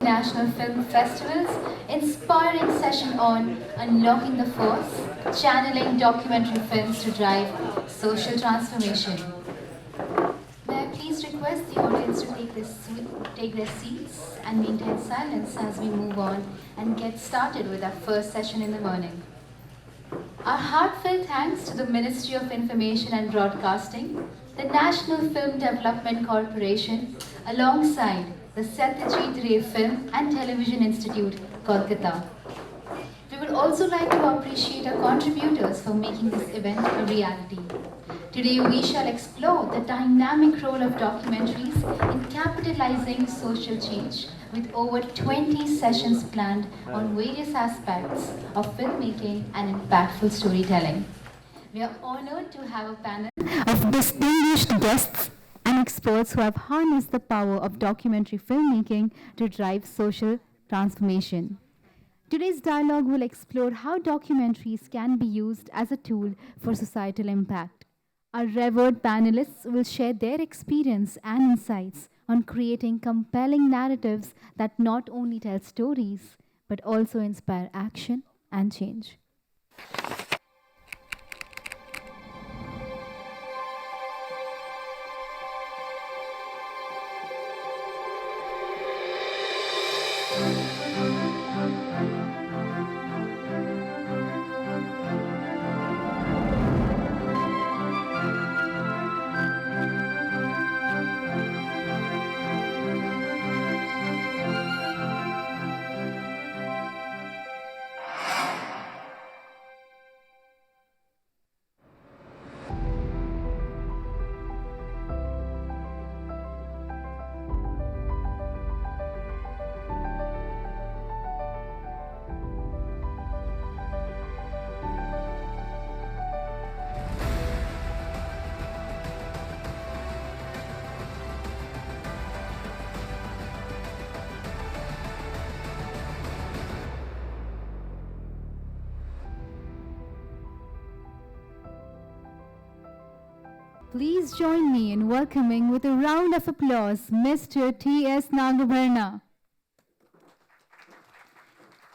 National Film Festival's inspiring session on Unlocking the Force, channeling documentary films to drive social transformation. May I please request the audience to take their seats and maintain silence as we move on and get started with our first session in the morning. Our heartfelt thanks to the Ministry of Information and Broadcasting, the National Film Development Corporation, alongside the Satyajit Ray Film and Television Institute, Kolkata. We would also like to appreciate our contributors for making this event a reality. Today we shall explore the dynamic role of documentaries in capitalizing social change with over 20 sessions planned on various aspects of filmmaking and impactful storytelling. We are honored to have a panel of distinguished guests and experts who have harnessed the power of documentary filmmaking to drive social transformation. Today's dialogue will explore how documentaries can be used as a tool for societal impact. Our revered panelists will share their experience and insights on creating compelling narratives that not only tell stories but also inspire action and change. Please join me in welcoming with a round of applause Mr. T.S. Nagabharna.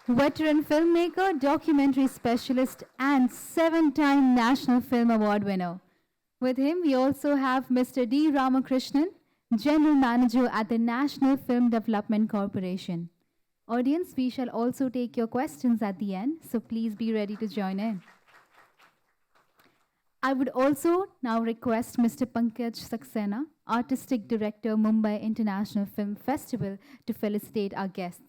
Veteran filmmaker, documentary specialist, and 7-time National Film Award winner. With him, we also have Mr. D. Ramakrishnan, General Manager at the National Film Development Corporation. Audience, we shall also take your questions at the end, so please be ready to join in. I would also now request Mr. Pankaj Saxena, Artistic Director, Mumbai International Film Festival, to felicitate our guests.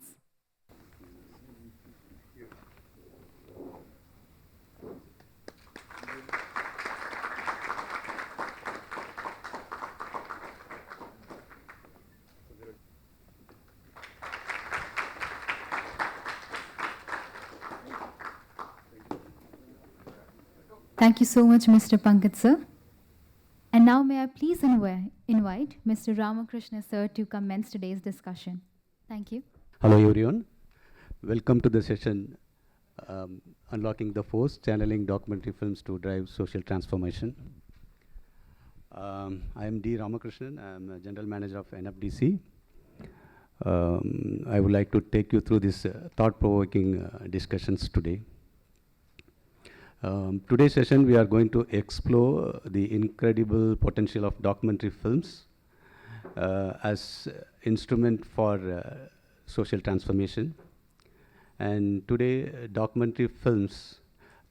Thank you so much, Mr. Pankaj, sir. And now may I please invite Mr. Ramakrishna, sir, to commence today's discussion. Thank you. Hello, everyone. Welcome to the session, Unlocking the Force, Channeling Documentary Films to Drive Social Transformation. I am D. Ramakrishnan. I am General Manager of NFDC. I would like to take you through this thought-provoking discussions today. Today's session, we are going to explore the incredible potential of documentary films as instrument for social transformation. And today, documentary films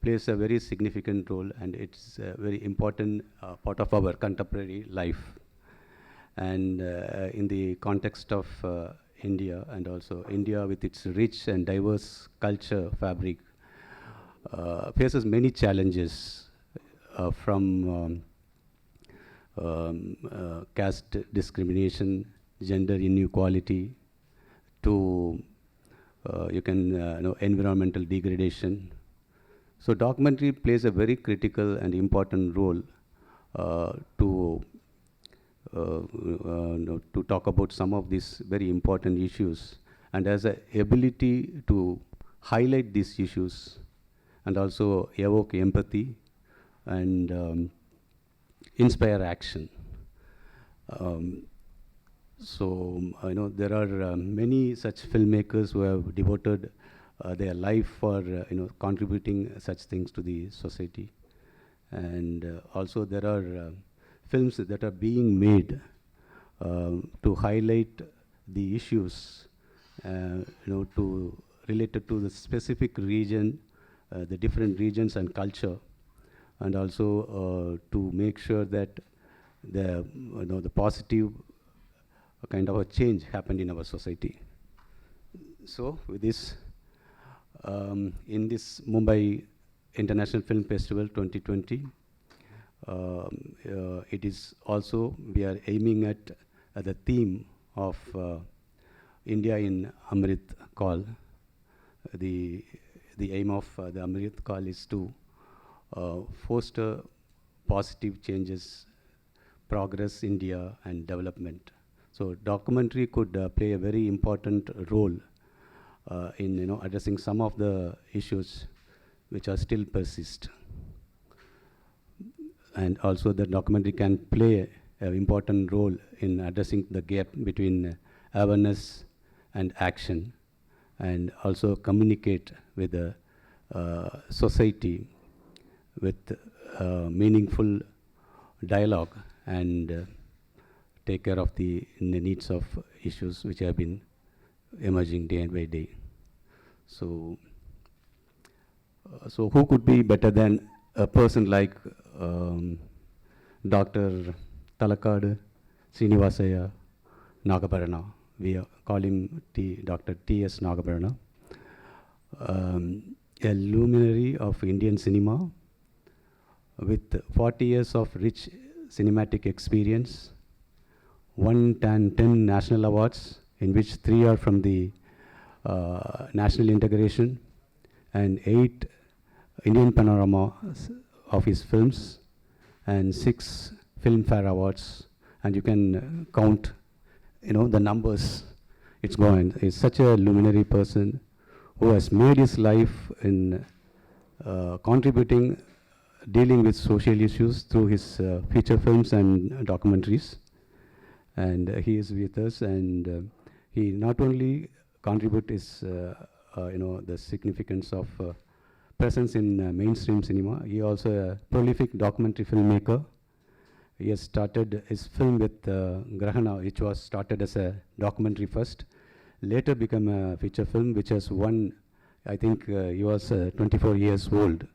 plays a very significant role, and it's a very important part of our contemporary life. And in the context of India, and also India with its rich and diverse culture fabric, faces many challenges from caste discrimination, gender inequality, to environmental degradation. So documentary plays a very critical and important role to talk about some of these very important issues, and has an ability to highlight these issues and also evoke empathy and inspire action. So, there are many such filmmakers who have devoted their life for, contributing such things to the society. And also there are films that are being made to highlight the issues, to related to the specific region, the different regions and culture, and also to make sure that the positive kind of a change happened in our society. So with this, in this Mumbai International Film Festival 2020, it is also, we are aiming at the theme of India in Amrit Call. The aim of the Amrit Call is to foster positive changes, progress India and development. So documentary could play a very important role in addressing some of the issues which are still persist. And also the documentary can play an important role in addressing the gap between awareness and action, and also communicate with the society with meaningful dialogue, and take care of the needs of issues which have been emerging day by day. So who could be better than a person like Dr. Talakad Srinivasaya Nagabarana? We call him Dr. T.S. Nagabarana, a luminary of Indian cinema with 40 years of rich cinematic experience, 10 national awards, in which 3 are from the national integration, and 8 Indian panorama of his films, and 6 Filmfare awards, and you can count, the numbers. It's going. He's such a luminary person who has made his life in contributing, dealing with social issues through his feature films and documentaries. And he is with us, and he not only contribute his, the significance of presence in mainstream cinema. He also a prolific documentary filmmaker. He has started his film with Grahana, which was started as a documentary first, later become a feature film, which has won, I think he was 24 years old.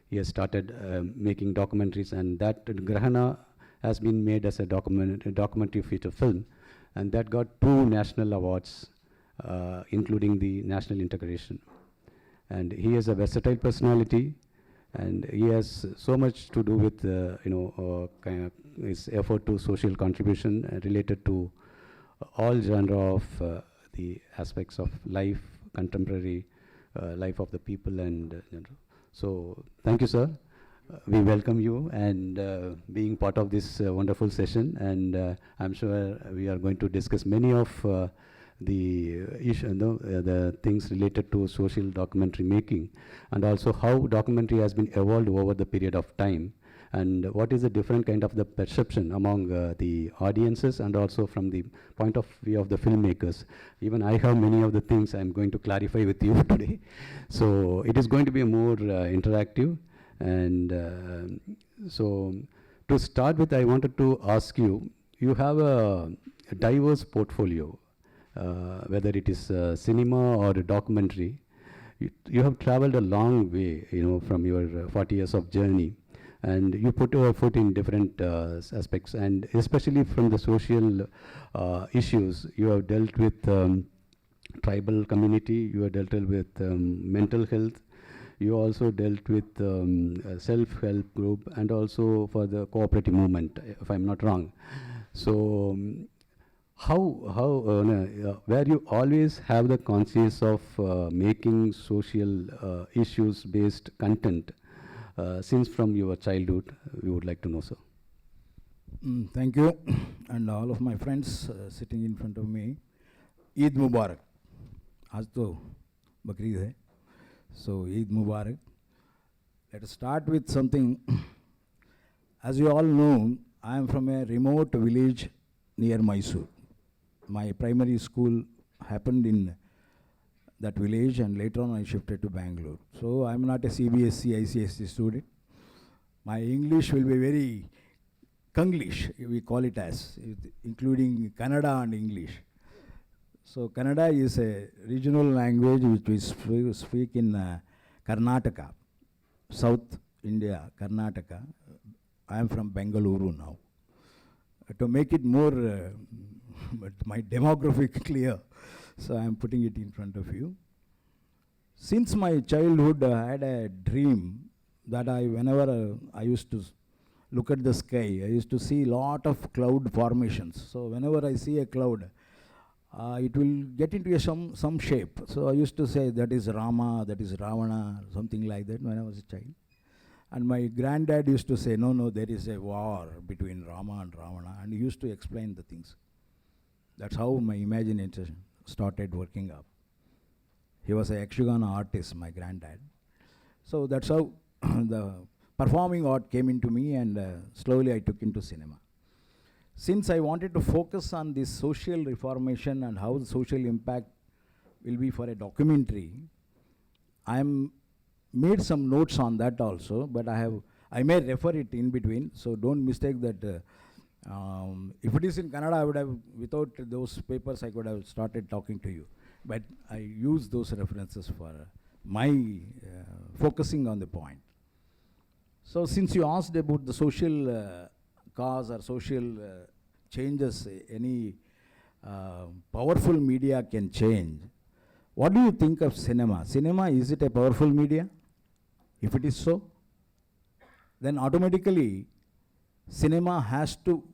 He has started making documentaries, and that Grahana has been made as a documentary feature film, and that got 2 national awards, including the national integration. And he is a versatile personality, and he has so much to do with kind of his effort to social contribution related to all genre of the aspects of life, contemporary life of the people, and so thank you, sir. We welcome you, and being part of this wonderful session, and I'm sure we are going to discuss many of the the things related to social documentary making, and also how documentary has been evolved over the period of time, and what is the different kind of the perception among the audiences, and also from the point of view of the filmmakers. Even I have many of the things I'm going to clarify with you today. So it is going to be a more interactive. And so to start with, I wanted to ask you, you have a diverse portfolio, whether it is cinema or a documentary. You have traveled a long way, from your 40 years of journey, and you put your foot in different aspects, and especially from the social issues. You have dealt with tribal community, you have dealt with mental health, you also dealt with self-help group, and also for the cooperative movement, if I'm not wrong. So where you always have the conscience of making social issues based content since from your childhood, we would like to know, sir. Thank you, and all of my friends sitting in front of me. Eid Mubarak. आज तो बकरीद है. So Eid Mubarak. Let us start with something. As you all know, I am from a remote village near Mysore. My primary school happened in that village, and later on I shifted to Bangalore. So I'm not a CBSE, ICSE student. My English will be very Kanglish, we call it as, including Kannada and English. So Kannada is a regional language which we speak in Karnataka, South India, Karnataka. I am from Bengaluru now. To make it more, my demographic clear, so I am putting it in front of you. Since my childhood, I had a dream that whenever I used to look at the sky, I used to see lot of cloud formations. So whenever I see a cloud, it will get into some shape. So I used to say that is Rama, that is Ravana, something like that when I was a child. And my granddad used to say, no, there is a war between Rama and Ravana, and he used to explain the things. That's how my imagination started working up. He was a Yakshagana artist, my granddad. So that's how the performing art came into me, and slowly I took into cinema. Since I wanted to focus on this social reformation and how the social impact will be for a documentary, I'm made some notes on that also, but I may refer it in between, so don't mistake that. If it is in Kannada, I would have, without those papers, I could have started talking to you. But I use those references for my focusing on the point. So since you asked about the social cause or social changes any powerful media can change, what do you think of cinema? Cinema, is it a powerful media? If it is so, then automatically cinema has to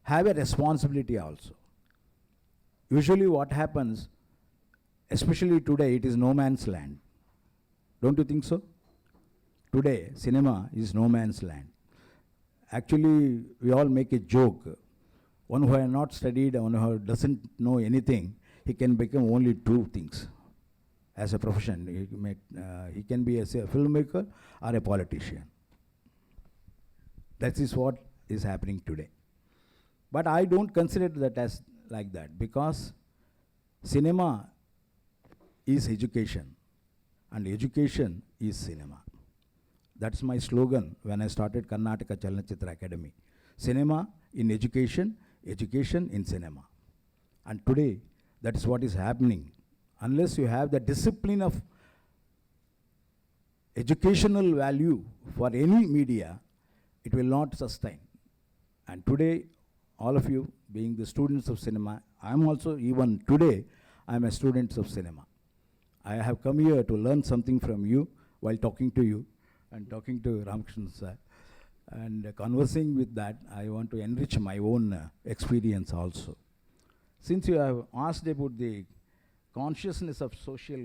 have a responsibility also. Usually what happens, especially today, it is no man's land. Don't you think so? Today, cinema is no man's land. Actually, we all make a joke. One who has not studied, one who doesn't know anything, he can become only two things as a profession. He can be a filmmaker or a politician. That is what is happening today. But I don't consider that as like that, because cinema is education and education is cinema. That's my slogan when I started Karnataka Chalanachitra Academy. Cinema in education, education in cinema. And today, that is what is happening. Unless you have the discipline of educational value for any media, it will not sustain. And today, all of you being the students of cinema, I am also, even today, I am a student of cinema. I have come here to learn something from you while talking to you and talking to Ramakrishnan sir. And conversing with that, I want to enrich my own experience also. Since you have asked about the consciousness of social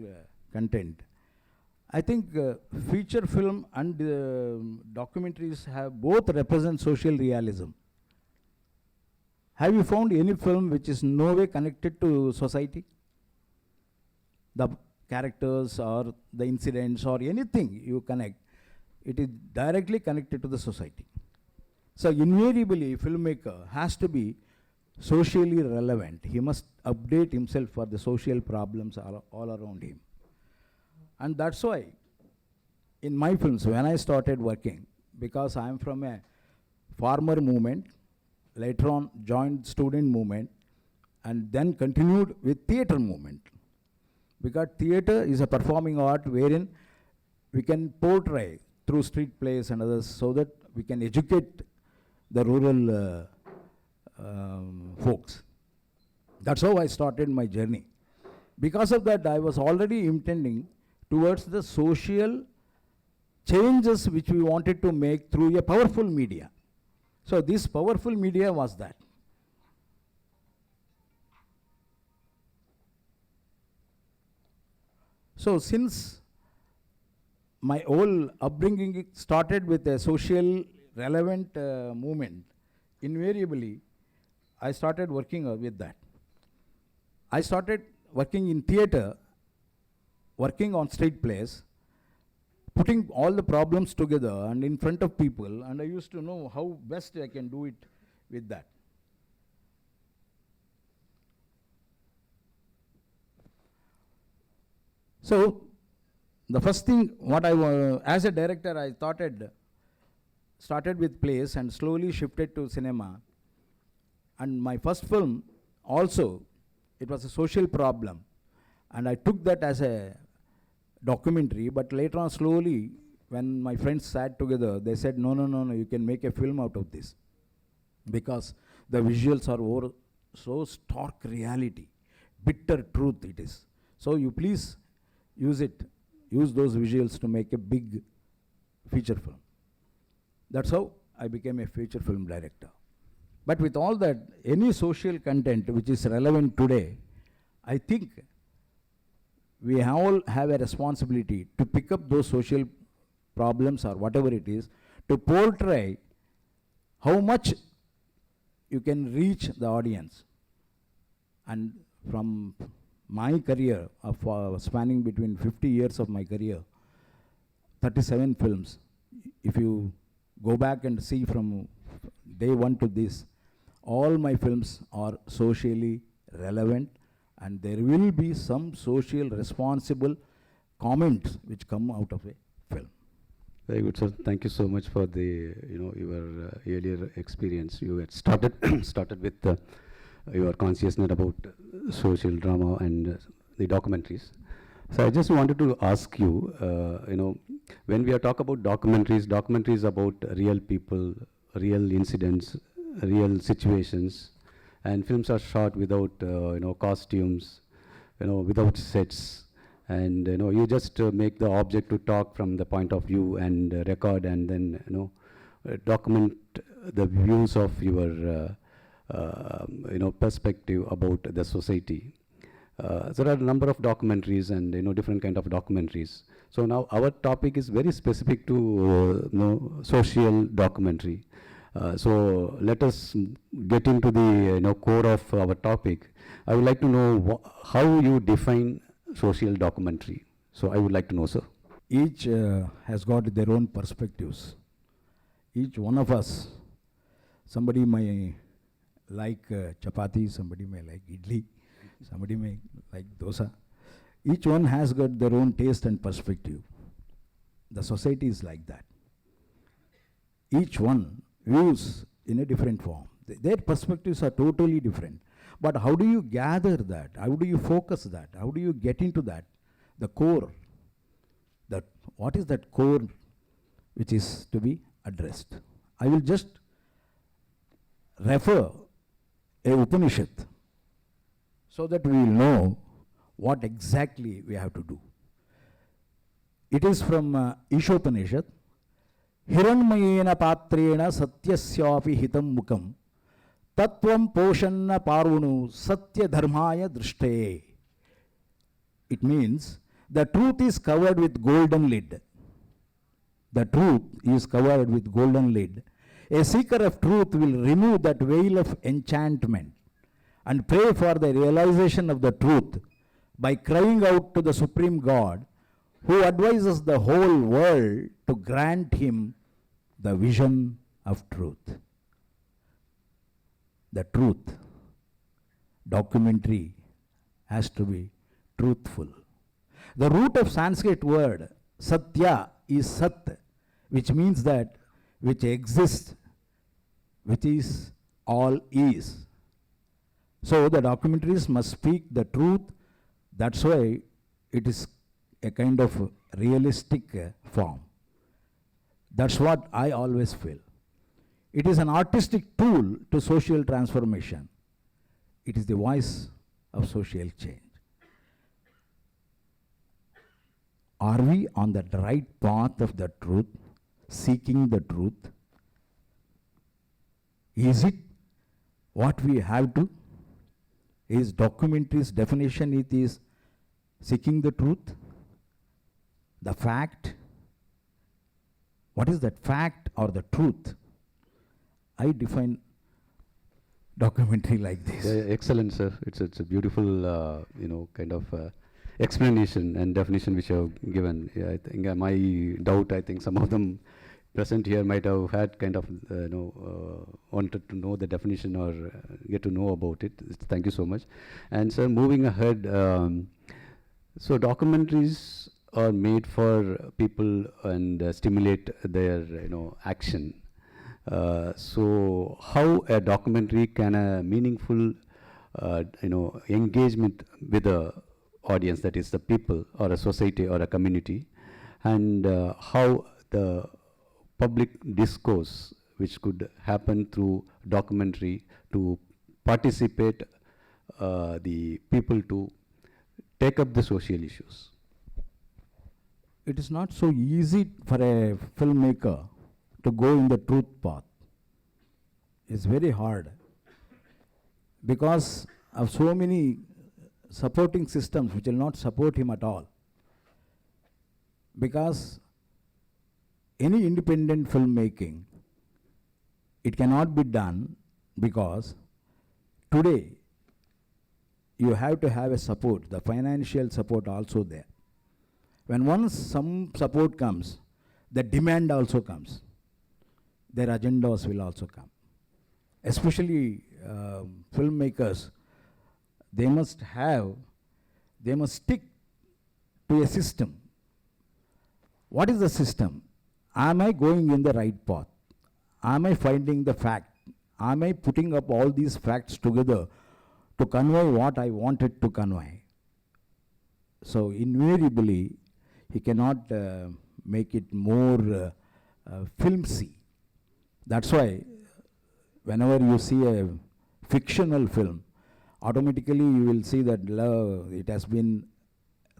content, I think feature film and documentaries have both represent social realism. Have you found any film which is no way connected to society? The characters or the incidents or anything you connect, it is directly connected to the society. So invariably, a filmmaker has to be socially relevant. He must update himself for the social problems all around him. And that's why in my films, when I started working, because I am from a farmer movement, later on joined student movement, and then continued with theatre movement. Because theatre is a performing art wherein we can portray through street plays and others so that we can educate the rural folks. That's how I started my journey. Because of that, I was already intending towards the social changes which we wanted to make through a powerful media. So this powerful media was that. So since my whole upbringing started with a social relevant movement, invariably I started working with that. I started working in theatre, working on street plays, putting all the problems together and in front of people, and I used to know how best I can do it with that. So the first thing, as a director, I started with plays and slowly shifted to cinema. And my first film also, it was a social problem. And I took that as a documentary, but later on slowly, when my friends sat together, they said, no, no, no, no, you can make a film out of this. Because the visuals are so stark reality, bitter truth it is. So you please use those visuals to make a big feature film. That's how I became a feature film director. But with all that, any social content which is relevant today, I think we all have a responsibility to pick up those social problems or whatever it is, to portray how much you can reach the audience. And from my career, of spanning between 50 years of my career, 37 films, if you go back and see from day one to this, all my films are socially relevant, and there will be some social responsible comments which come out of a film. Very good, sir. Thank you so much for the, your earlier experience. You had started with your consciousness about social drama and the documentaries. So I just wanted to ask you, when we are talking about documentaries about real people, real incidents, real situations, and films are shot without, costumes, without sets, and you just make the object to talk from the point of view and record, and then document the views of your perspective about the society. There are a number of documentaries and different kind of documentaries. So now our topic is very specific to social documentary. So let us get into the core of our topic. I would like to know how you define social documentary. So I would like to know, sir. Each has got their own perspectives. Each one of us, somebody may like chapati, somebody may like idli, somebody may like dosa. Each one has got their own taste and perspective. The society is like that. Each one views in a different form. Their perspectives are totally different. But how do you gather that? How do you focus that? How do you get into that? The core. What is that core which is to be addressed? I will just refer a Upanishad so that we will know what exactly we have to do. It is from Ishopanishad. Hiranmayena patrena satyasyapi hitam mukam tatvam poshanna parvunu satya dharmaya drishtaye. It means the truth is covered with golden lid. The truth is covered with golden lid. A seeker of truth will remove that veil of enchantment and pray for the realization of the truth by crying out to the Supreme God, who advises the whole world to grant him the vision of truth. The truth, documentary, has to be truthful. The root of Sanskrit word satya is sat, which means that which exists, which is all is. So the documentaries must speak the truth. That's why it is a kind of realistic form. That's what I always feel. It is an artistic tool to social transformation. It is the voice of social change. Are we on the right path of the truth, seeking the truth? Is it what we have to? Is documentary's definition it is seeking the truth? The fact? What is that fact or the truth? I define documentary like this. Excellent, sir. It's a beautiful, kind of explanation and definition which you have given. Yeah, I think my doubt, I think some of them present here might have had kind of, wanted to know the definition or get to know about it. Thank you so much. And sir, moving ahead, So documentaries are made for people and stimulate their action. So how a documentary can a meaningful engagement with the audience, that is the people or a society or a community, and how the public discourse which could happen through documentary to participate the people to take up the social issues. It is not so easy for a filmmaker to go in the truth path. It's very hard because of so many supporting systems which will not support him at all. Because any independent filmmaking, it cannot be done because today you have to have a support, the financial support also there. When once some support comes, the demand also comes. Their agendas will also come. Especially filmmakers, they must stick to a system. What is the system? Am I going in the right path? Am I finding the fact? Am I putting up all these facts together to convey what I wanted to convey? So invariably, he cannot make it more filmsy. That's why whenever you see a fictional film, automatically you will see that it has been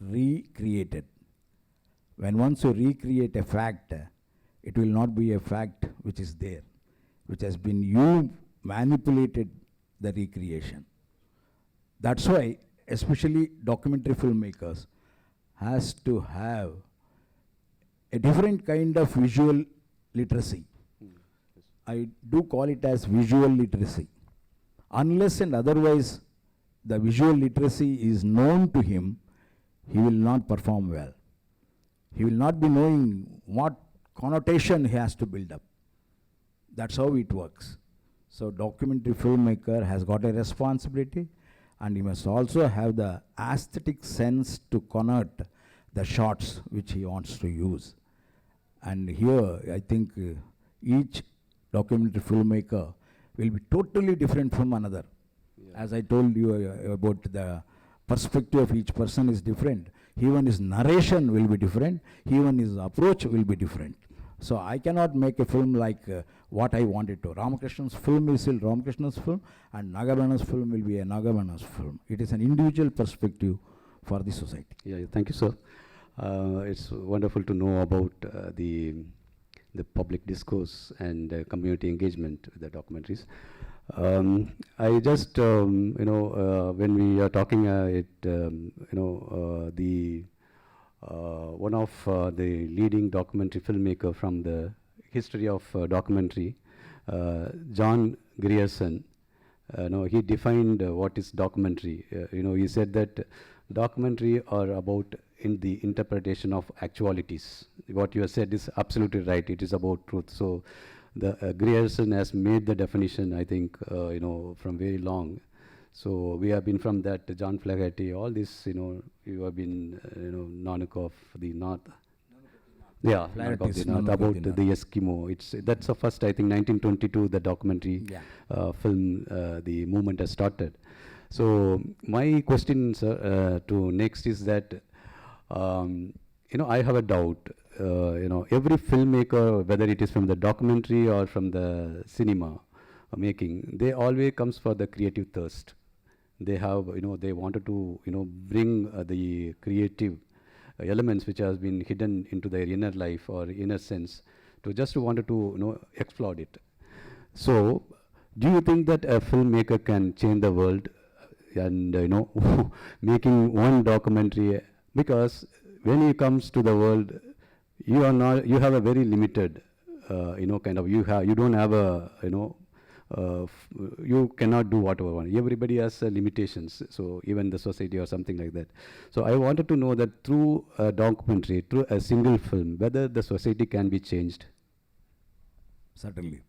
recreated. When once you recreate a fact, it will not be a fact which is there, which has been you manipulated the recreation. That's why especially documentary filmmakers has to have a different kind of visual literacy. I do call it as visual literacy. Unless and otherwise the visual literacy is known to him, he will not perform well. He will not be knowing what connotation he has to build up. That's how it works. So documentary filmmaker has got a responsibility, and he must also have the aesthetic sense to connote the shots which he wants to use. And here I think each documentary filmmaker will be totally different from another. Yeah. As I told you about the perspective of each person is different. Even his narration will be different. Even his approach will be different. So I cannot make a film like what I wanted to. Ramakrishna's film is still Ramakrishna's film, and Nagabhana's film will be a Nagabhana's film. It is an individual perspective for the society. Yeah, thank you, sir. It's wonderful to know about the public discourse and community engagement with the documentaries. I just, when we are talking, the one of the leading documentary filmmaker from the history of documentary, John Grierson, he defined what is documentary. He said that documentary are about in the interpretation of actualities. What you have said is absolutely right. It is about truth. So the Grierson has made the definition, I think, from very long. So we have been from that, John Flaherty, all this, you have been, Nanak of the North. Yeah, Nanak of the North, about the Eskimo. That's the first, I think, 1922, the documentary film, the movement has started. So my question, sir, to next is that, I have a doubt. Every filmmaker, whether it is from the documentary or from the cinema making, they always comes for the creative thirst. They have, they wanted to, bring the creative elements which has been hidden into their inner life or inner sense to just wanted to, explode it. So, do you think that a filmmaker can change the world and, making one documentary? Because when he comes to the world, you have a very limited, you don't have a, you cannot do whatever one. Everybody has limitations, so even the society or something like that. So I wanted to know that through a documentary, through a single film, whether the society can be changed. Certainly.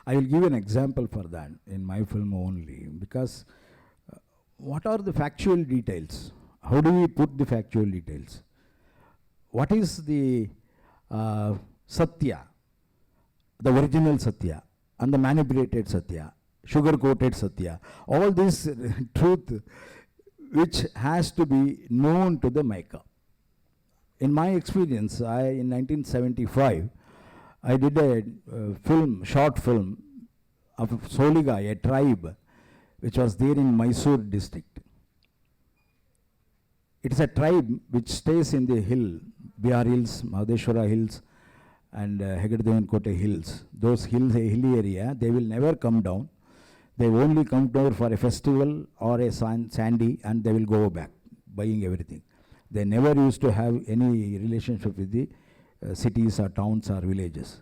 I will give an example for that in my film only, because what are the factual details how do we put the factual details? What is the Satya, the original Satya, and the manipulated Satya, sugar-coated Satya? All this truth which has to be known to the maker. In my experience, in 1975, I did a short film of Soliga, a tribe which was there in Mysore district. It is a tribe which stays in the hill, Bihar Hills, Mahadeshwara Hills, and Hegadevankote Hills. Those hills, a hilly area, they will never come down. They only come down for a festival or a sandy, and they will go back, buying everything. They never used to have any relationship with the cities or towns or villages.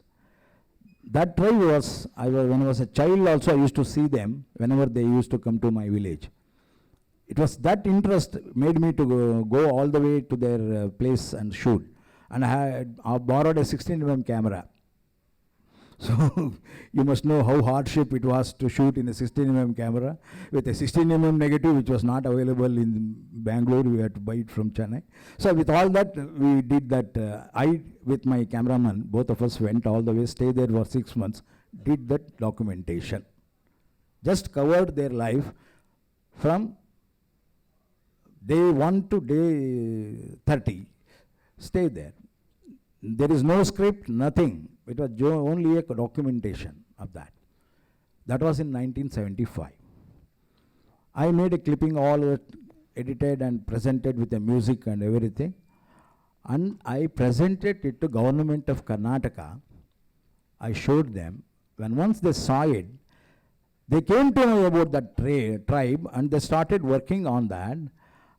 That tribe was, when I was a child also, I used to see them whenever they used to come to my village. It was that interest made me to go all the way to their place and shoot. And I borrowed a 16mm camera. So you must know how hardship it was to shoot in a 16mm camera with a 16mm negative which was not available in Bangalore. We had to buy it from Chennai. So with all that, we did that. I, with my cameraman, both of us went all the way, stayed there for 6 months, did that documentation. Just covered their life from day 1 to day 30. Stay there. There is no script, nothing. It was only a documentation of that. That was in 1975. I made a clipping, all edited and presented with the music and everything. And I presented it to Government of Karnataka. I showed them. When once they saw it, they came to know about that tribe and they started working on that.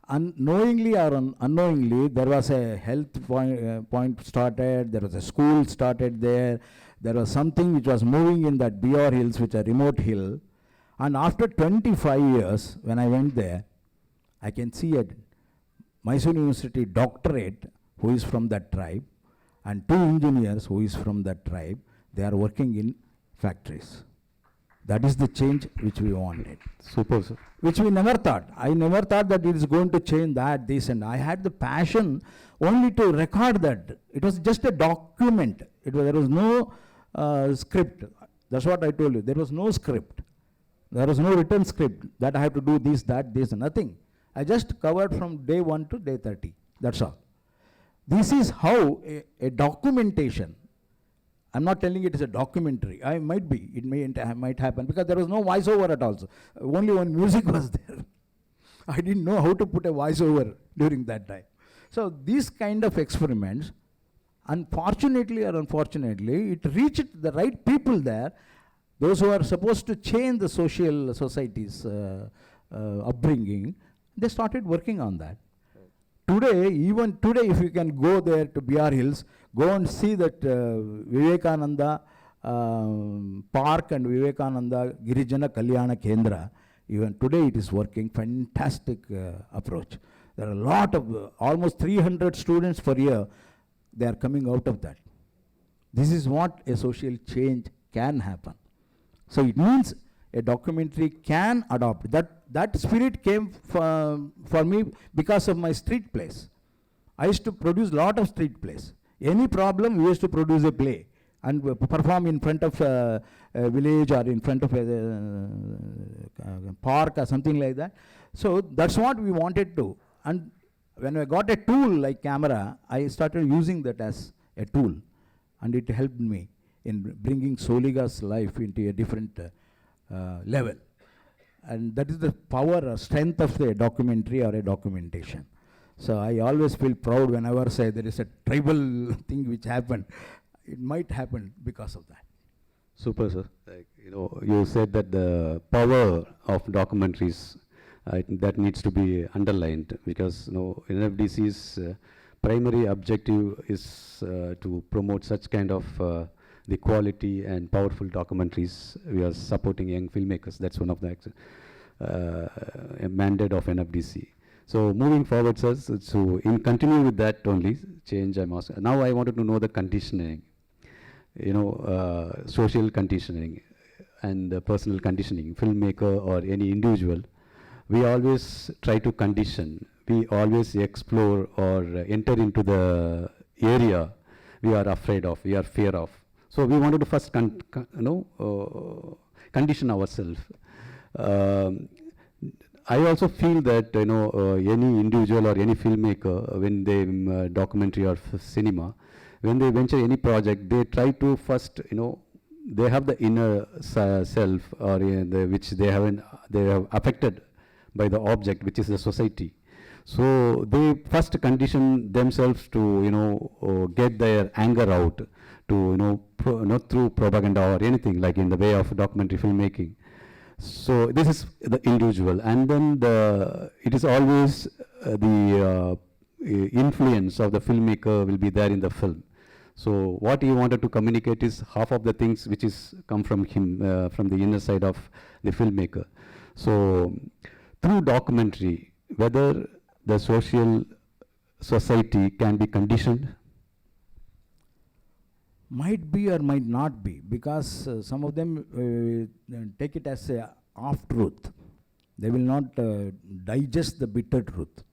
Unknowingly or unknowingly, there was a health point started, there was a school started there, there was something which was moving in that BR Hills, which is a remote hill. And after 25 years, when I went there, I can see a Mysore University doctorate who is from that tribe, and 2 engineers who is from that tribe. They are working in factories. That is the change which we wanted. Super, sir. Which we never thought. I never thought that it is going to change that, this, and I had the passion only to record that. It was just a document. There was no script. That's what I told you. There was no script. There was no written script that I have to do this, that, this, nothing. I just covered from day 1 to day 30. That's all. This is how a documentation. I'm not telling it is a documentary. I might be. It might happen because there was no voiceover at all. Only one music was there. I didn't know how to put a voiceover during that time. So these kind of experiments, unfortunately or unfortunately, it reached the right people there. Those who are supposed to change the society's upbringing, they started working on that. Today, even today, if you can go there to BR Hills, go and see that Vivekananda Park and Vivekananda Girijana Kalyana Kendra. Even today it is working, fantastic approach. There are a lot of, almost 300 students per year, they are coming out of that. This is what a social change can happen. So it means a documentary can adopt. That spirit came for me because of my street plays. I used to produce a lot of street plays. Any problem, we used to produce a play and perform in front of a village or in front of a park or something like that. So that's what we wanted to. And when I got a tool like camera, I started using that as a tool. And it helped me in bringing Soliga's life into a different level. And that is the power or strength of a documentary or a documentation. So I always feel proud whenever say there is a tribal thing which happened. It might happen because of that. Super, sir. Like, you said that the power of documentaries, that needs to be underlined because NFDC's primary objective is to promote such kind of the quality and powerful documentaries. We are supporting young filmmakers. That's one of the mandate of NFDC. So moving forward, sir, so in continue with that only change I'm asking. Now I wanted to know the conditioning, social conditioning and personal conditioning, filmmaker or any individual. We always try to condition we always explore or enter into the area we are afraid of, we are fear of. So we wanted to first condition ourselves. I also feel that any individual or any filmmaker, when they documentary or cinema, when they venture any project, they try to first they have the inner self, or which they have affected by the object, which is the society. So they first condition themselves to get their anger out, to not through propaganda or anything, like in the way of documentary filmmaking. So this is the individual, and then it is always the influence of the filmmaker will be there in the film. So what he wanted to communicate is half of the things which is come from him, from the inner side of the filmmaker. So through documentary, whether the society can be conditioned. Might be or might not be, because some of them take it as a half-truth. They will not digest the bitter truth.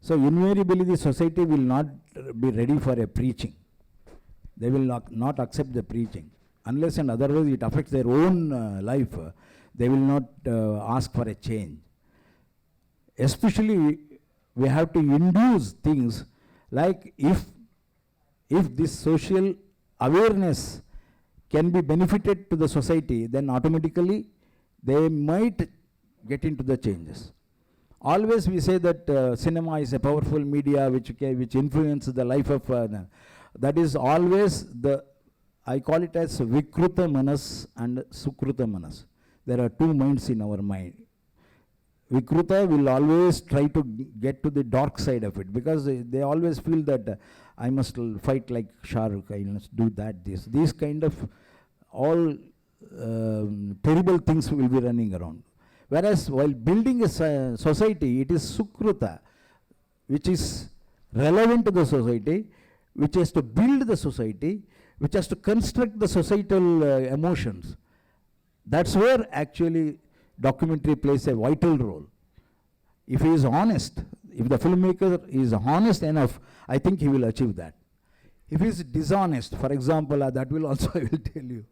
So invariably the society will not be ready for a preaching. They will not accept the preaching. Unless and otherwise it affects their own life, they will not ask for a change. Especially we have to induce things like, if this social awareness can be benefited to the society, then automatically they might get into the changes. Always we say that cinema is a powerful media which influences the life of, that is always I call it as Vikruta Manas and Sukruta Manas. There are two minds in our mind. Vikruta will always try to get to the dark side of it, because they always feel that I must fight like Shah Rukh, I must do that, these kind of all terrible things will be running around. Whereas while building a society, it is Sukruta, which is relevant to the society, which has to build the society, which has to construct the societal emotions. That's where actually documentary plays a vital role. If he is honest, if the filmmaker is honest enough, I think he will achieve that. If he is dishonest, for example, that will also I will tell you,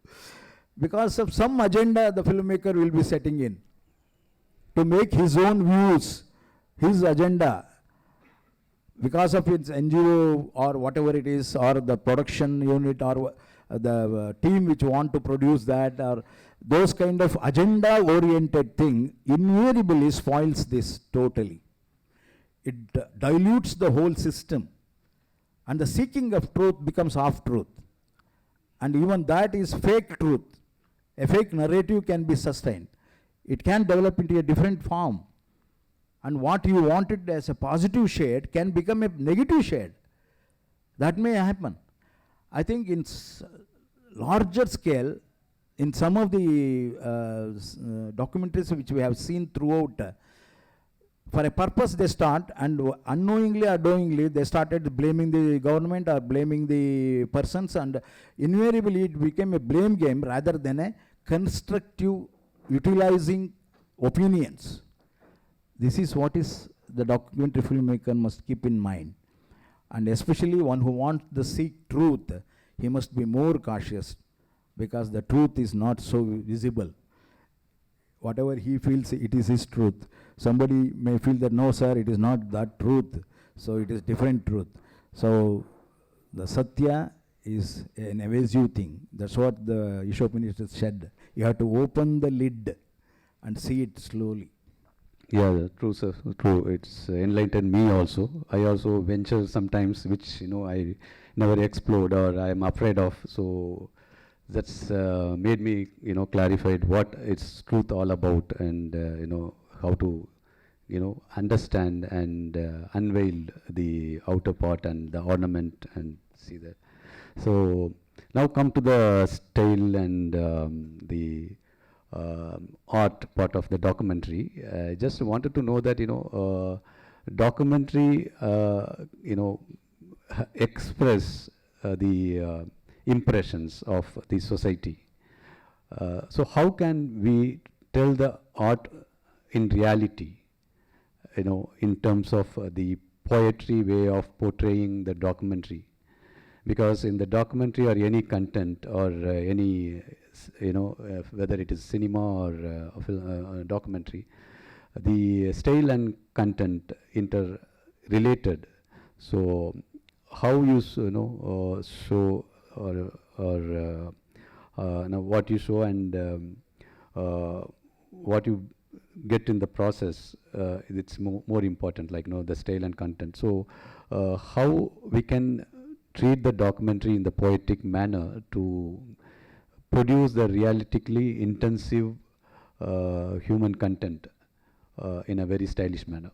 because of some agenda the filmmaker will be setting in to make his own views, his agenda, because of its NGO or whatever it is, or the production unit, or the team which want to produce that, or those kind of agenda oriented thing invariably spoils this totally. It dilutes the whole system, and the seeking of truth becomes half truth, and even that is fake truth. A fake narrative can be sustained. It can develop into a different form, and what you wanted as a positive shade can become a negative shade. That may happen. I think in larger scale, in some of the documentaries which we have seen throughout, for a purpose they start, and unknowingly or knowingly they started blaming the government or blaming the persons, and invariably it became a blame game rather than a constructive utilizing opinions. This is what is the documentary filmmaker must keep in mind, and especially one who wants to seek truth, he must be more cautious, because the truth is not so visible. Whatever he feels, it is his truth. Somebody may feel that no sir, it is not that truth, so it is different truth. So the Satya is an evasive thing. That's what the Ishopanishad said. You have to open the lid and see it slowly. Yeah, true, sir. True. It's enlightened me also. I also venture sometimes, which I never explored or I am afraid of. So that's made me clarified what it's truth all about, and how to understand and unveil the outer part and the ornament and see that. So now come to the style and the art part of the documentary. I just wanted to know that documentary express the impressions of the society. So how can we tell the art in reality? in terms of the poetry way of portraying the documentary. Because in the documentary or any content or any, whether it is cinema or documentary, the style and content interrelated. So how you show or what you show and what you get in the process, it's more important, like the style and content. So how we can treat the documentary in the poetic manner to produce the realistically intensive human content in a very stylish manner.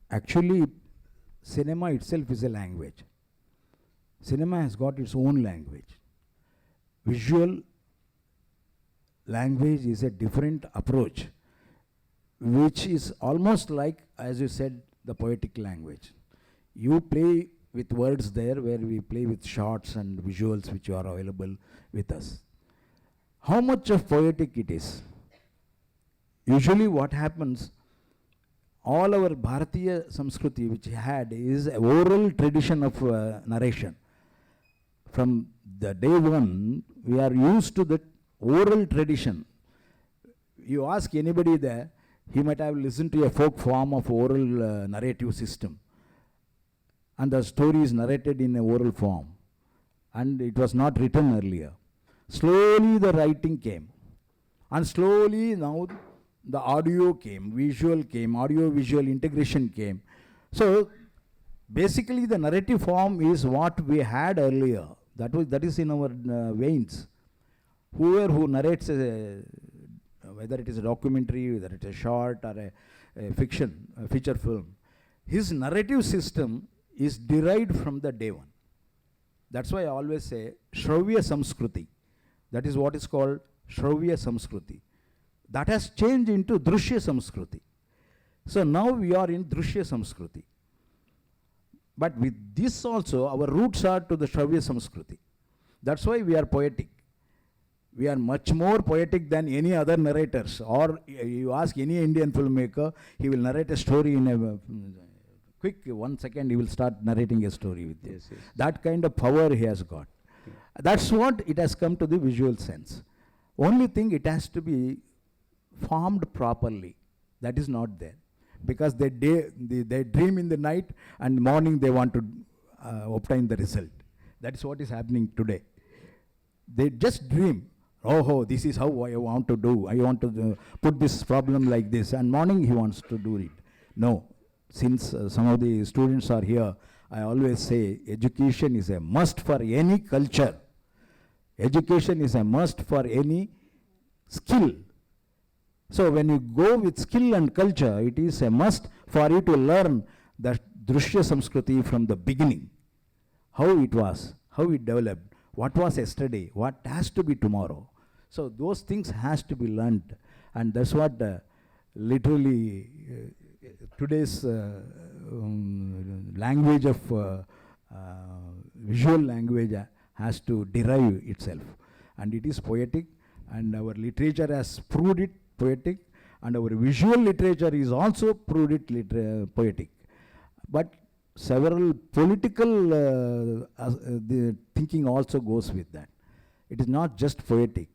Actually, cinema itself is a language. Cinema has got its own language. Visual language is a different approach, which is almost like, as you said, the poetic language. You play with words there, where we play with shots and visuals which are available with us. How much of poetic it is? Usually what happens, all our Bharatiya Samskruti which had is a oral tradition of narration. From the day one, we are used to that oral tradition. You ask anybody there, he might have listened to a folk form of oral narrative system. And the story is narrated in a oral form. And it was not written earlier. Slowly the writing came. And slowly now the audio came, visual came, audio-visual integration came. So basically the narrative form is what we had earlier. That is in our veins. Whoever who narrates, whether it is a documentary, whether it is a short or a fiction, a feature film, his narrative system is derived from the day one. That's why I always say Shravya Samskruti. That is what is called Shravya Samskruti. That has changed into Drushya Samskruti. So now we are in Drushya Samskruti. But with this also, our roots are to the Shravya Samskruti. That's why we are poetic. We are much more poetic than any other narrators. Or you ask any Indian filmmaker, he will narrate a story in a quick 1 second, he will start narrating a story with you. Yes, yes. That kind of power he has got. Yeah. That's what it has come to the visual sense. Only thing, it has to be formed properly. That is not there. Because they dream in the night and morning they want to obtain the result. That is what is happening today. They just dream. Oh, this is how I want to do. I want to put this problem like this. And morning he wants to do it. No. Since some of the students are here, I always say education is a must for any culture. Education is a must for any skill. So when you go with skill and culture, it is a must for you to learn the Drushya Samskruti from the beginning. How it was, how it developed, what was yesterday, what has to be tomorrow. So those things has to be learned. And that's what literally today's language of visual language has to derive itself. And it is poetic, and our literature has proved it poetic, and our visual literature is also proved it poetic. But several political the thinking also goes with that. It is not just poetic.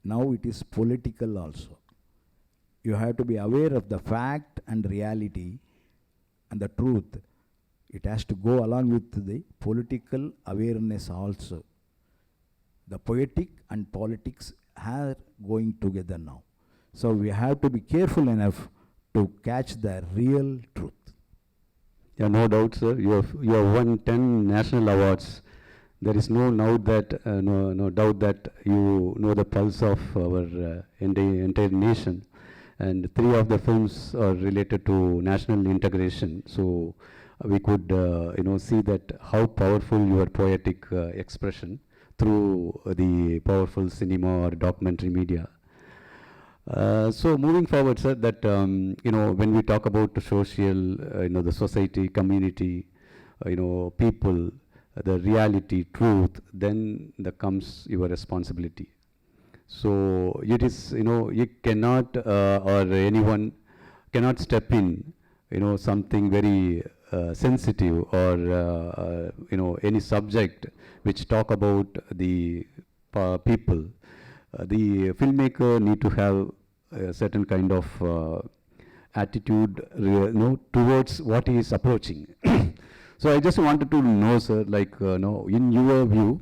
Now it is political also. You have to be aware of the fact and reality and the truth. It has to go along with the political awareness also. The poetic and politics are going together now. So we have to be careful enough to catch the real truth. Yeah, no doubt, sir. You have won 10 national awards. There is no doubt that you know the pulse of our entire nation. And 3 of the films are related to national integration. So we could see that how powerful your poetic expression through the powerful cinema or documentary media. So moving forward, sir, that when we talk about the social, the society, community, people, the reality, truth, then there comes your responsibility. So it is, you cannot or anyone cannot step in, something very sensitive or, any subject which talk about the people. The filmmaker need to have a certain kind of attitude, towards what he is approaching. So I just wanted to know, sir, like, in your view,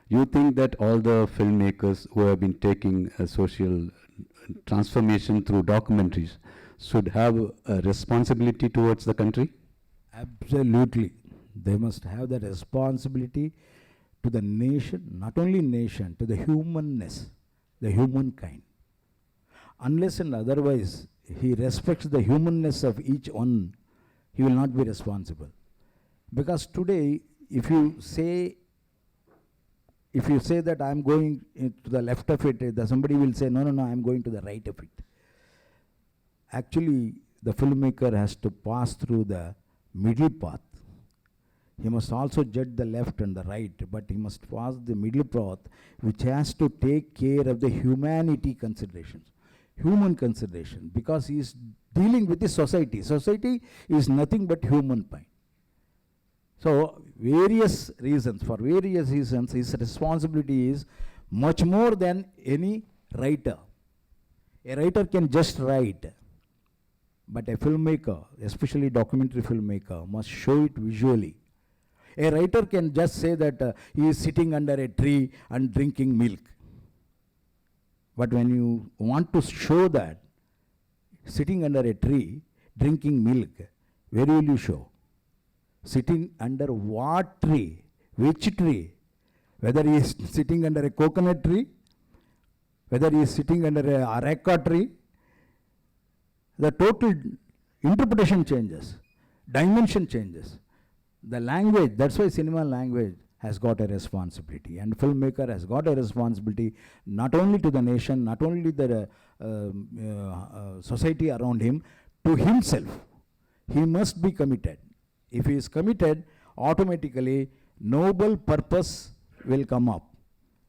you think that all the filmmakers who have been taking a social transformation through documentaries should have a responsibility towards the country? Absolutely. They must have that responsibility to the nation, not only nation, to the humanness, the humankind. Unless and otherwise he respects the humanness of each one, he will not be responsible. Because today, if you say that I am going to the left of it, somebody will say, no, I am going to the right of it. Actually, the filmmaker has to pass through the middle path. He must also judge the left and the right, but he must pass the middle path, which has to take care of the humanity considerations, human consideration, because he is dealing with the society. Society is nothing but humankind. So, for various reasons, his responsibility is much more than any writer. A writer can just write, but a filmmaker, especially documentary filmmaker, must show it visually. A writer can just say that he is sitting under a tree and drinking milk. But when you want to show that, sitting under a tree, drinking milk, where will you show? Sitting under what tree? Which tree? Whether he is sitting under a coconut tree, whether he is sitting under a areca tree, the total interpretation changes, dimension changes. The language, that's why cinema language has got a responsibility, and filmmaker has got a responsibility not only to the nation, not only the society around him, to himself. He must be committed. If he is committed, automatically noble purpose will come up.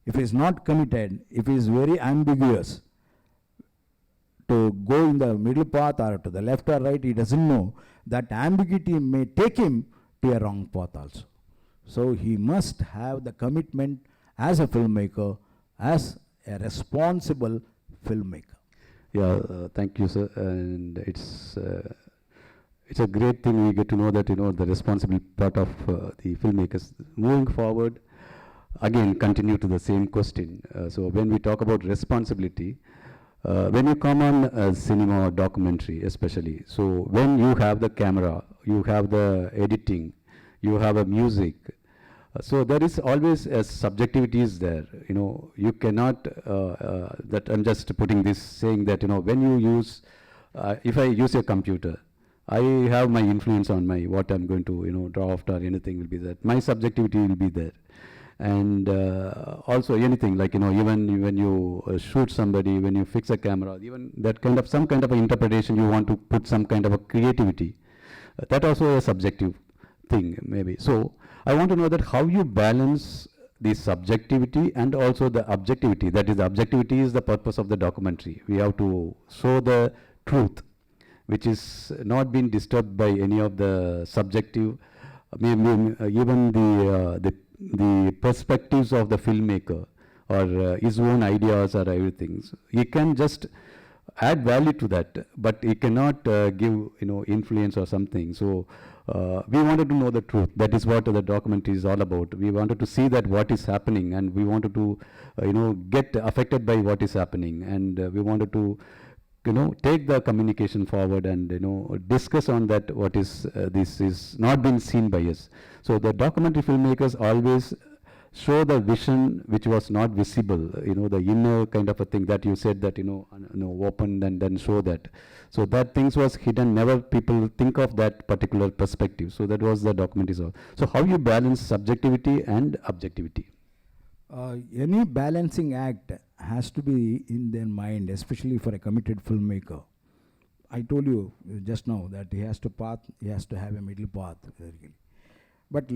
If he is not committed, if he is very ambiguous to go in the middle path or to the left or right, he doesn't know, that ambiguity may take him to a wrong path also. So he must have the commitment as a filmmaker, as a responsible filmmaker. Yeah, thank you, sir. And it's a great thing we get to know that, the responsible part of the filmmakers. Moving forward, again, continue to the same question. So when we talk about responsibility, when you come on cinema or documentary especially, so when you have the camera, you have the editing, you have a music, so there is always a subjectivity is there. You cannot, that I'm just putting this, saying that, when you use, if I use a computer, I have my influence on what I'm going to, draft or anything will be there. My subjectivity will be there. And also anything like, even when you shoot somebody, when you fix a camera, even that kind of, some kind of interpretation, you want to put some kind of a creativity. That also a subjective thing maybe. So I want to know that how you balance the subjectivity and also the objectivity. That is, the objectivity is the purpose of the documentary. We have to show the truth, which is not being disturbed by any of the subjective, even the perspectives of the filmmaker or his own ideas or everything. So he can just add value to that, but he cannot give influence or something. So we wanted to know the truth. That is what the documentary is all about. We wanted to see that what is happening, and we wanted to get affected by what is happening, and we wanted to take the communication forward and discuss on that what is this is not being seen by us. So the documentary filmmakers always show the vision which was not visible, the inner kind of a thing that you said that opened and then show that. So that things was hidden, never people think of that particular perspective. So that was the documentary. So how you balance subjectivity and objectivity? Any balancing act has to be in their mind, especially for a committed filmmaker. I told you just now that he has to have a middle path. But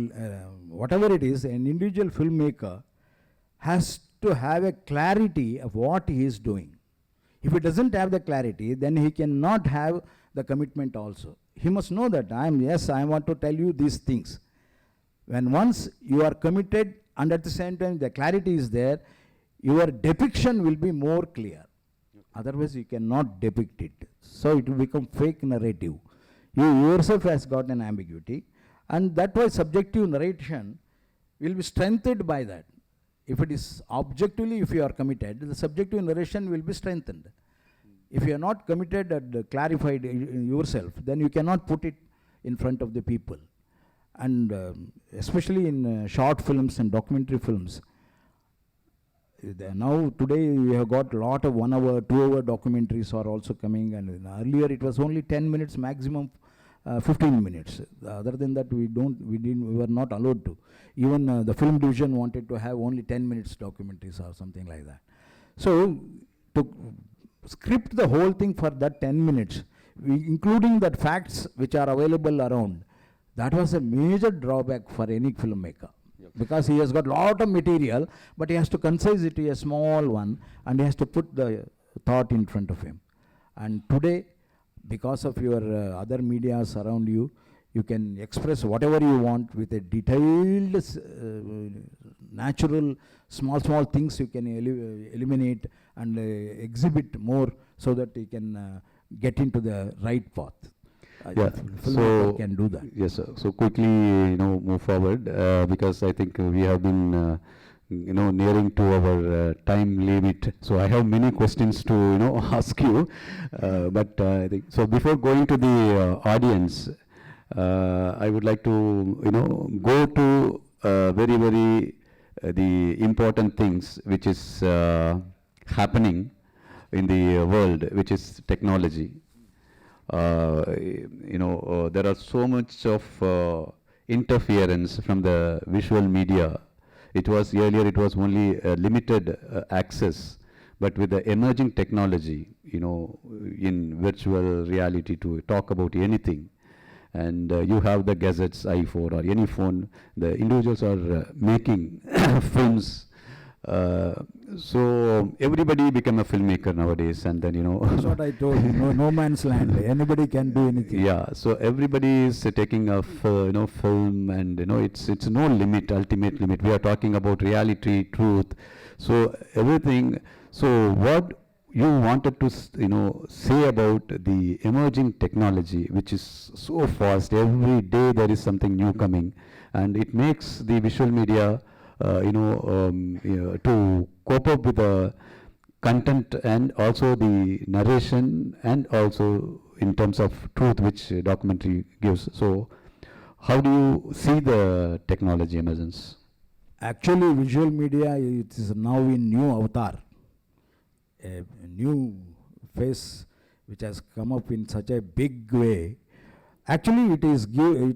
whatever it is, an individual filmmaker has to have a clarity of what he is doing. If he doesn't have the clarity, then he cannot have the commitment also. He must know that I want to tell you these things. When once you are committed and at the same time the clarity is there, your depiction will be more clear. Otherwise you cannot depict it. So it will become fake narrative. You yourself has got an ambiguity, and that way subjective narration will be strengthened by that. If it is objectively, if you are committed, the subjective narration will be strengthened. If you are not committed and clarified yourself, then you cannot put it in front of the people. And especially in short films and documentary films, now today we have got a lot of 1 hour, 2 hour documentaries are also coming, and earlier it was only 10 minutes maximum, 15 minutes. Other than that we were not allowed to. Even the film division wanted to have only 10 minutes documentaries or something like that. So to script the whole thing for that 10 minutes, including that facts which are available around, that was a major drawback for any filmmaker. Because he has got lot of material, but he has to concise it to a small one, and he has to put the thought in front of him. And today, because of your other medias around you, you can express whatever you want with a detailed, natural, small things you can eliminate and exhibit more, so that you can get into the right path. Yeah, so can do that. Yes, sir. So quickly, move forward, because I think we have been, nearing to our time limit. So I have many questions to, ask you, but I think so. Before going to the audience, I would like to, go to very the important things which is happening in the world, which is technology. There are so much of interference from the visual media. Earlier it was only limited access, but with the emerging technology, in virtual reality to talk about anything, and you have the gadgets, iPhone or any phone, the individuals are making films. So everybody become a filmmaker nowadays, and then That's what I told you. No man's land. Anybody can do anything. Yeah. So everybody is taking a film, and it's no limit, ultimate limit. We are talking about reality, truth. So everything. So what you wanted to say about the emerging technology, which is so fast. Every day there is something new coming, and it makes the visual media to cope up with the content and also the narration, and also in terms of truth which documentary gives. So how do you see the technology emergence? Actually, visual media, it is now in new avatar, a new face which has come up in such a big way. Actually, it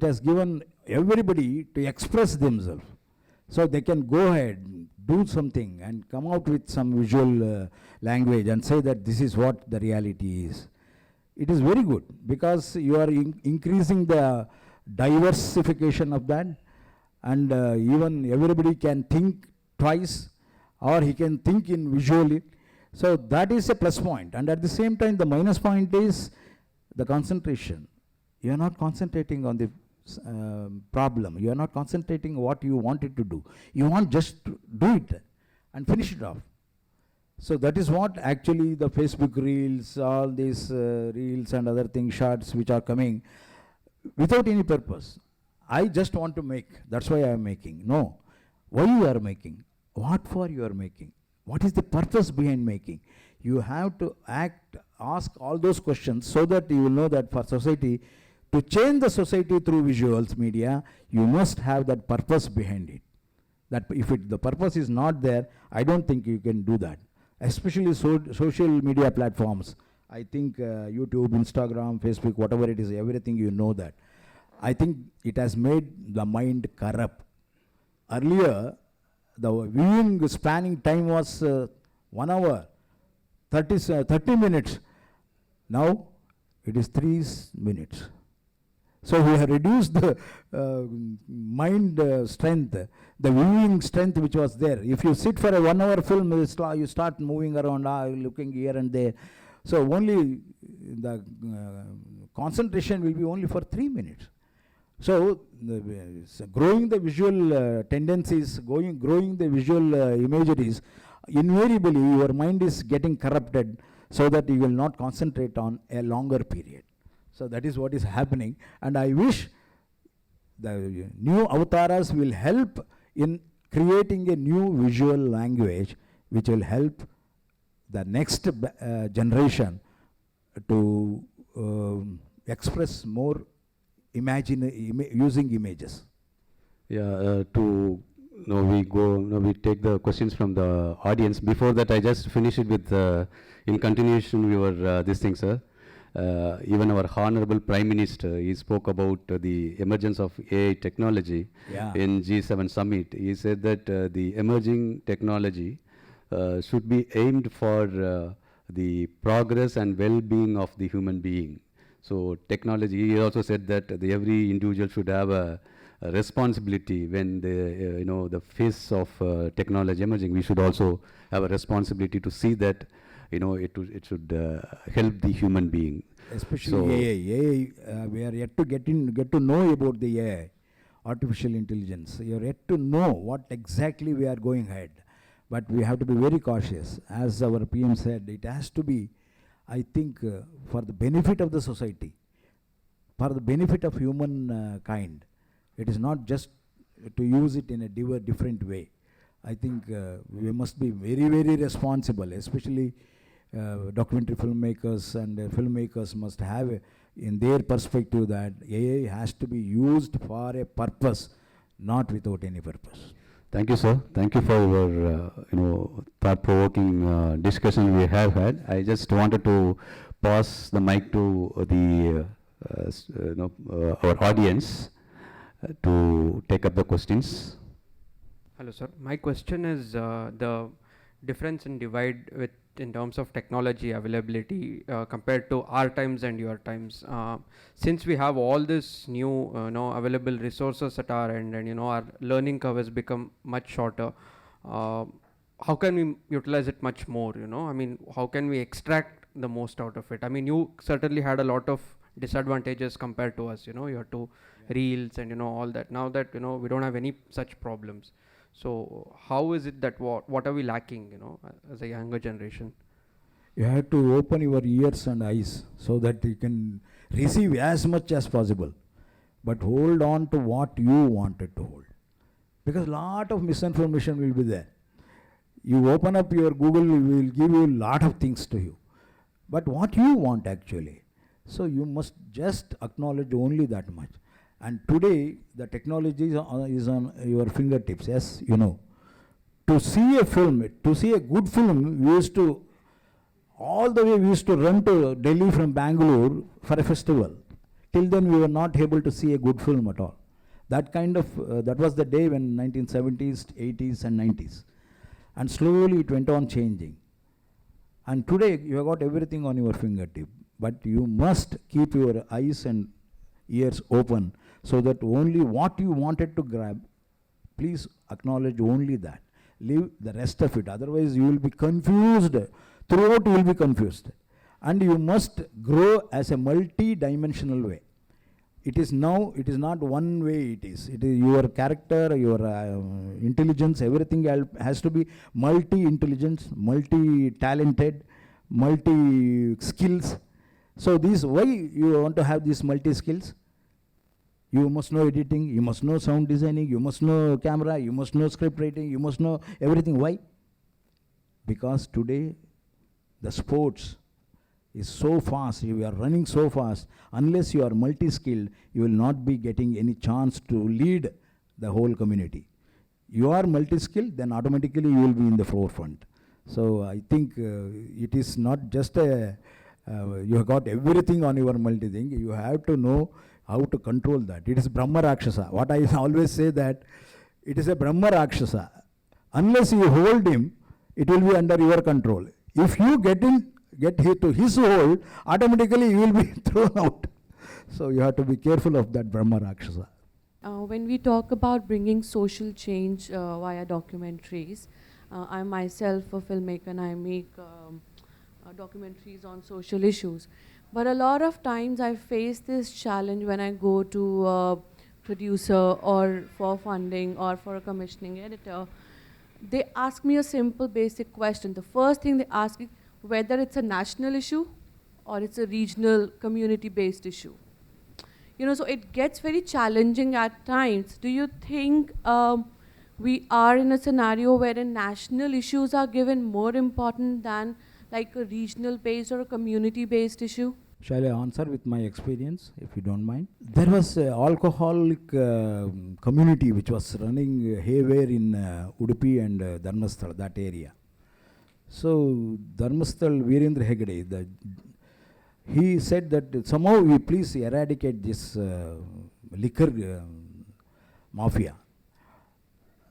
has given everybody to express themselves. So they can go ahead, do something, and come out with some visual language and say that this is what the reality is. It is very good, because you are increasing the diversification of that, and even everybody can think twice, or he can think in visually. So that is a plus point. And at the same time, the minus point is the concentration. You are not concentrating on the problem. You are not concentrating what you wanted to do. You want just to do it and finish it off. So that is what actually the Facebook reels, all these reels and other things, shots which are coming without any purpose. I just want to make, that's why I am making. No. Why you are making? What for you are making? What is the purpose behind making? You have to ask all those questions, so that you will know that for society, to change the society through visuals media, you must have that purpose behind it. That if the purpose is not there, I don't think you can do that. Especially social media platforms. I think YouTube, Instagram, Facebook, whatever it is, everything, you know that. I think it has made the mind corrupt. Earlier, the viewing spanning time was 1 hour, 30 minutes. Now, it is 3 minutes. So we have reduced the mind strength, the viewing strength which was there. If you sit for a 1 hour film, you start moving around, looking here and there. So only the concentration will be only for 3 minutes. So, growing the visual tendencies, growing the visual imageries, invariably your mind is getting corrupted so that you will not concentrate on a longer period. So that is what is happening, and I wish the new avatars will help in creating a new visual language which will help the next generation to express more using images. Yeah, we take the questions from the audience. Before that, I just finish it with, in continuation, this thing, sir. Even our Honorable Prime Minister, he spoke about the emergence of AI technology in G7 summit. He said that the emerging technology should be aimed for the progress and well-being of the human being. So technology, he also said that every individual should have a responsibility when the face of technology emerging. We should also have a responsibility to see that it should help the human being. Especially So AI, we are yet to get to know about the AI, artificial intelligence. You are yet to know what exactly we are going ahead, but we have to be very cautious. As our PM said, it has to be, I think, for the benefit of the society, for the benefit of human kind. It is not just to use it in a different way. I think we must be very, very responsible, especially documentary filmmakers and filmmakers must have in their perspective that AI has to be used for a purpose, not without any purpose. thank you, sir. Thank you for your thought-provoking discussion we have had. I just wanted to pass the mic to the our audience to take up the questions. Hello, sir. My question is the difference in divide in terms of technology availability compared to our times and your times. Since we have all this new available resources at our end, and our learning curve has become much shorter, how can we utilize it much more? I mean, how can we extract the most out of it? I mean, you certainly had a lot of disadvantages compared to us. You had to reels and all that. Now that we don't have any such problems. So how is it that what are we lacking, as a younger generation? You have to open your ears and eyes so that you can receive as much as possible, but hold on to what you wanted to hold, because a lot of misinformation will be there. You open up your Google, it will give you a lot of things to you, but what you want actually. So you must just acknowledge only that much. And today, the technology is on your fingertips. Yes, To see a film, to see a good film, we used to run to Delhi from Bangalore for a festival. Till then, we were not able to see a good film at all. That was the day when 1970s, 80s, and 90s. And slowly it went on changing. And today, you have got everything on your fingertip. But you must keep your eyes and ears open, so that only what you wanted to grab, please acknowledge only that. Leave the rest of it. Otherwise, you will be confused. Throughout, you will be confused. And you must grow as a multi-dimensional way. It is not one way it is. It is your character, your intelligence, everything has to be multi-intelligence, multi-talented, multi-skills. So why you want to have these multi-skills? You must know editing, you must know sound designing, you must know camera, you must know script writing, you must know everything. Why? Because today the sports is so fast, you are running so fast. Unless you are multi-skilled, you will not be getting any chance to lead the whole community. You are multi-skilled, then automatically you will be in the forefront. So I think it is not just you have got everything on your multi-thing. You have to know how to control that. It is Brahma Rakshasa. What I always say that it is a Brahma Rakshasa. Unless you hold him, it will be under your control. If you get to his hold, automatically you will be thrown out. So you have to be careful of that Brahma Rakshasa. When we talk about bringing social change via documentaries, I'm myself a filmmaker and I make documentaries on social issues. But a lot of times I face this challenge when I go to a producer or for funding or for a commissioning editor. They ask me a simple basic question. The first thing they ask is whether it's a national issue or it's a regional community-based issue. You know, so it gets very challenging at times. Do you think we are in a scenario wherein national issues are given more important than like a regional-based or a community-based issue? Shall I answer with my experience, if you don't mind? There was an alcoholic community which was running haywire in Udupi and Dharmasthala, that area. So Dharmasthala Virendra Hegde, he said that somehow we please eradicate this liquor mafia.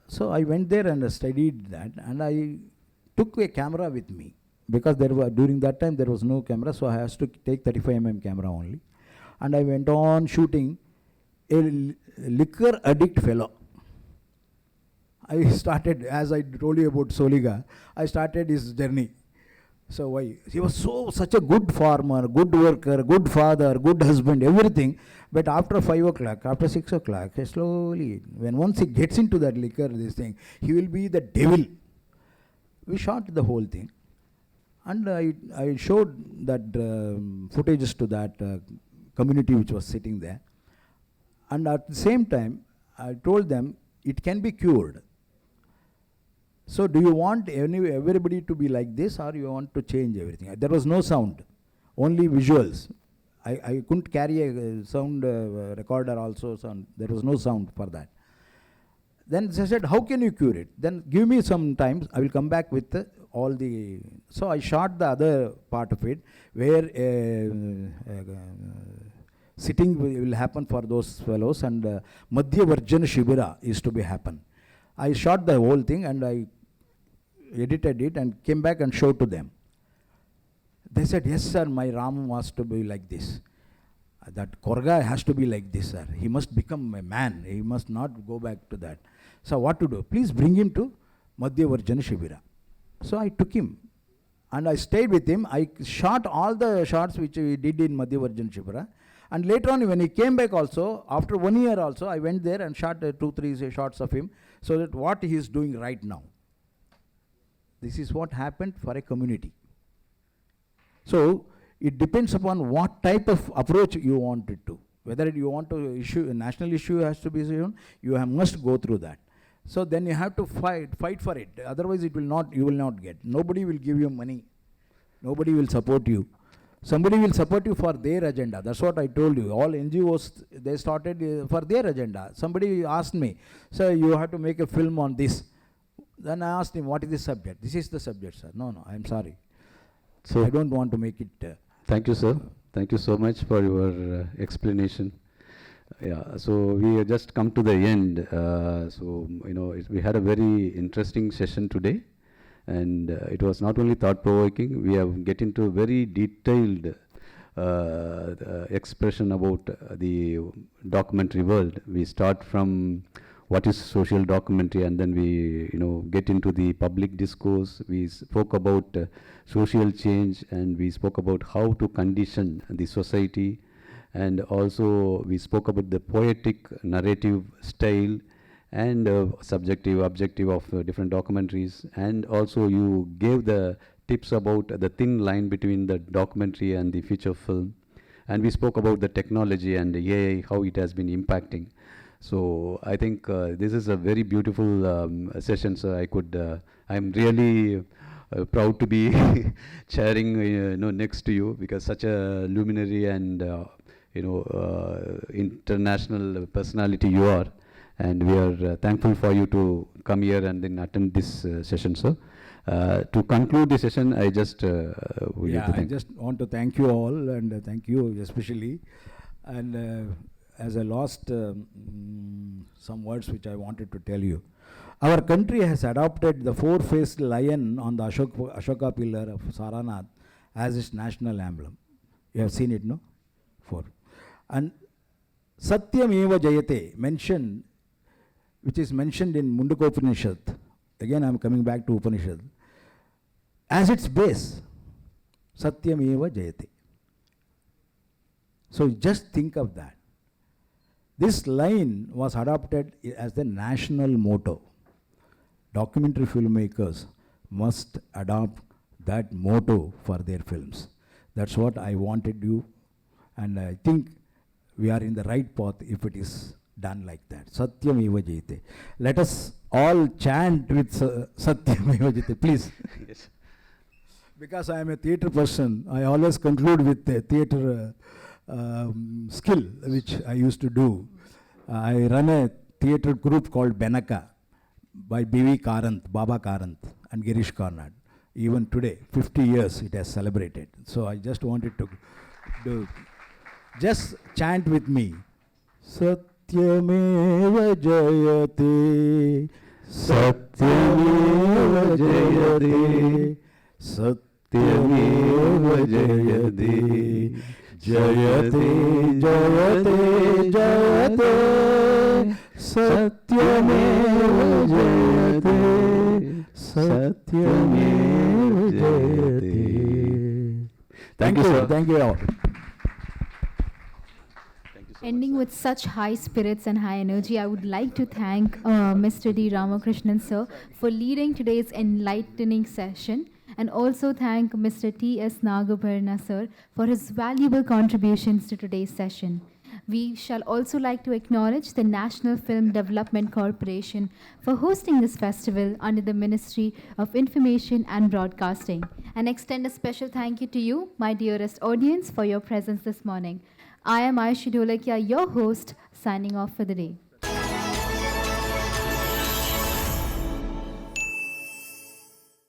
So I went there and studied that, and I took a camera with me. Because during that time there was no camera, so I had to take 35mm camera only. And I went on shooting a liquor addict fellow. I started, as I told you about Soliga, I started his journey. So why? He was such a good farmer, good worker, good father, good husband, everything. But after 5 o'clock, after 6 o'clock, slowly, once he gets into that liquor, this thing, he will be the devil. We shot the whole thing. And I showed that footages to that community which was sitting there. And at the same time, I told them it can be cured. So do you want everybody to be like this, or you want to change everything? There was no sound, only visuals. I couldn't carry a sound recorder also. There was no sound for that. Then they said, how can you cure it? Then give me some time, I will come back with all the... So I shot the other part of it, where sitting will happen for those fellows, and Madhya Varjana Shibira is to be happen. I shot the whole thing and I edited it and came back and showed to them. They said, yes sir, my Ram was to be like this. That Korga has to be like this, sir. He must become a man. He must not go back to that. So what to do? Please bring him to Madhya Varjana Shibira. So I took him and I stayed with him. I shot all the shots which we did in Madhya Varjana Shibira. And later on, when he came back also, after 1 year also, I went there and shot 2-3 shots of him, so that what he is doing right now. This is what happened for a community. So it depends upon what type of approach you want it to. Whether you want to issue a national issue has to be shown, you must go through that. So then you have to fight for it. Otherwise you will not get. Nobody will give you money. Nobody will support you. Somebody will support you for their agenda. That's what I told you. All NGOs, they started for their agenda. Somebody asked me, sir, you have to make a film on this. Then I asked him, what is the subject? This is the subject, sir. No, I'm sorry. So I don't want to make it. Thank you, sir. Thank you so much for your explanation. Yeah, so we have just come to the end. We had a very interesting session today. And it was not only thought-provoking, we have get into very detailed expression about the documentary world. We start from what is social documentary, and then we get into the public discourse. We spoke about social change, and we spoke about how to condition the society, and also we spoke about the poetic narrative style and subjective, objective of different documentaries. And also you gave the tips about the thin line between the documentary and the feature film. And we spoke about the technology and the AI, how it has been impacting. So I think this is a very beautiful session, so I'm really proud to be chairing next to you, because such a luminary and international personality you are. And we are thankful for you to come here and then attend this session, sir. To conclude the session, I just I just want to thank you all, and thank you especially. And as I lost some words which I wanted to tell you. Our country has adopted the 4-faced lion on the Ashoka pillar of Saranath as its national emblem. You have seen it, no? 4. And Satyam Eva Jayate mentioned, which is mentioned in Mundaka Upanishad. Again, I am coming back to Upanishad. As its base. Satyameva Jayate. So just think of that. This line was adopted as the national motto. Documentary filmmakers must adopt that motto for their films. That's what I wanted you, and I think we are in the right path if it is done like that. Satyam eva jayate. Let us all chant with Satyam eva jayate, please. Yes. Because I am a theatre person, I always conclude with a theatre skill which I used to do. I run a theatre group called Benaka by B.V. Karanth, Baba Karanth and Girish Karnad. Even today, 50 years it has celebrated. So I just wanted to do, just chant with me. Satyameva jayate, Satyameva jayate, Satyameva jayate, jayate, jayate, jayate, Satyameva jayate, Satyameva jayate. Thank you, sir. Thank you all. Ending with such high spirits and high energy, I would like to thank Mr. D. Ramakrishnan sir for leading today's enlightening session, and also thank Mr. T. S. Nagabharna sir for his valuable contributions to today's session. We shall also like to acknowledge the National Film Development Corporation for hosting this festival under the Ministry of Information and Broadcasting, and extend a special thank you to you, my dearest audience, for your presence this morning. I am Ayushi Dholakia, your host, signing off for the day.